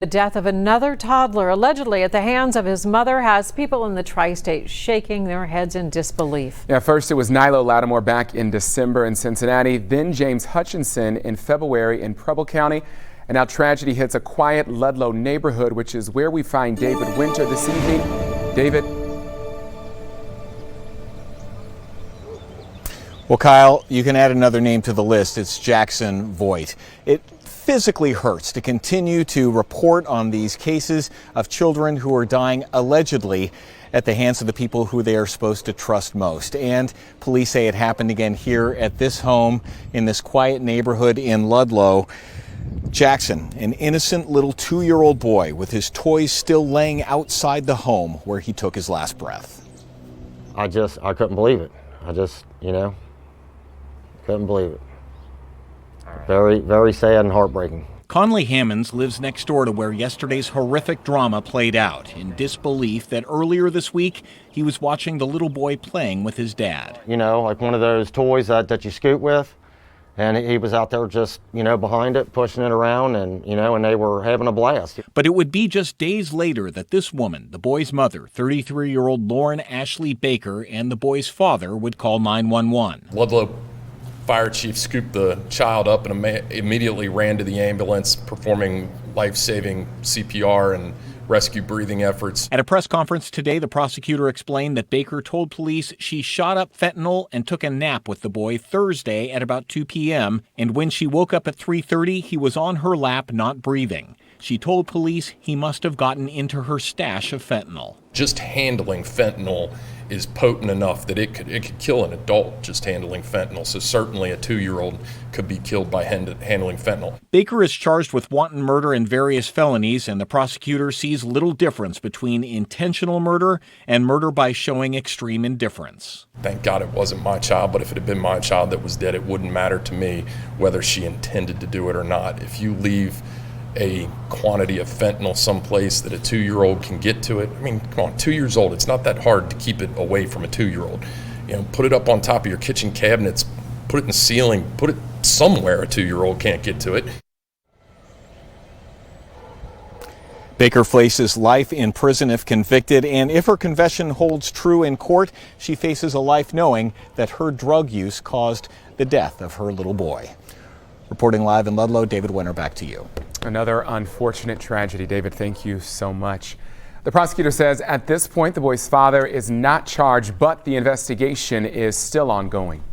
The death of another toddler, allegedly at the hands of his mother, has people in the tri-state shaking their heads in disbelief. Yeah, first it was Nilo Lattimore back in December in Cincinnati, then James Hutchinson in February in Preble County. And now tragedy hits a quiet Ludlow neighborhood, which is where we find David Winter this evening. David. Well, Kyle, you can add another name to the list. It's Jackson Voigt. It physically hurts to continue to report on these cases of children who are dying allegedly at the hands of the people who they are supposed to trust most. And police say it happened again here at this home in this quiet neighborhood in Ludlow. Jackson, an innocent little 2-year-old boy with his toys still laying outside the home where he took his last breath. I couldn't believe it. Couldn't believe it. Very, very sad and heartbreaking. Conley Hammonds lives next door to where yesterday's horrific drama played out, in disbelief that earlier this week he was watching the little boy playing with his dad. Like one of those toys that you scoot with, and he was out there just, behind it, pushing it around, and they were having a blast. But it would be just days later that this woman, the boy's mother, 33-year-old Lauren Ashley Baker, and the boy's father would call 911. Ludlow fire chief scooped the child up and immediately ran to the ambulance, performing life-saving CPR and rescue breathing efforts. At a press conference today, the prosecutor explained that Baker told police she shot up fentanyl and took a nap with the boy Thursday at about 2 p.m. And when she woke up at 3:30, he was on her lap, not breathing. She told police he must have gotten into her stash of fentanyl. Just handling fentanyl is potent enough that it could kill an adult just handling fentanyl. So certainly a 2-year-old could be killed by handling fentanyl. Baker is charged with wanton murder and various felonies, and the prosecutor sees little difference between intentional murder and murder by showing extreme indifference. Thank God it wasn't my child, but if it had been my child that was dead, it wouldn't matter to me whether she intended to do it or not. If you leave a quantity of fentanyl someplace that a 2-year-old can get to it. Come on, 2 years old, it's not that hard to keep it away from a 2-year-old. Put it up on top of your kitchen cabinets, put it in the ceiling, put it somewhere a 2-year-old can't get to it. Baker faces life in prison if convicted, and if her confession holds true in court, she faces a life knowing that her drug use caused the death of her little boy. Reporting live in Ludlow, David Winter, back to you. Another unfortunate tragedy. David, thank you so much. The prosecutor says at this point the boy's father is not charged, but the investigation is still ongoing.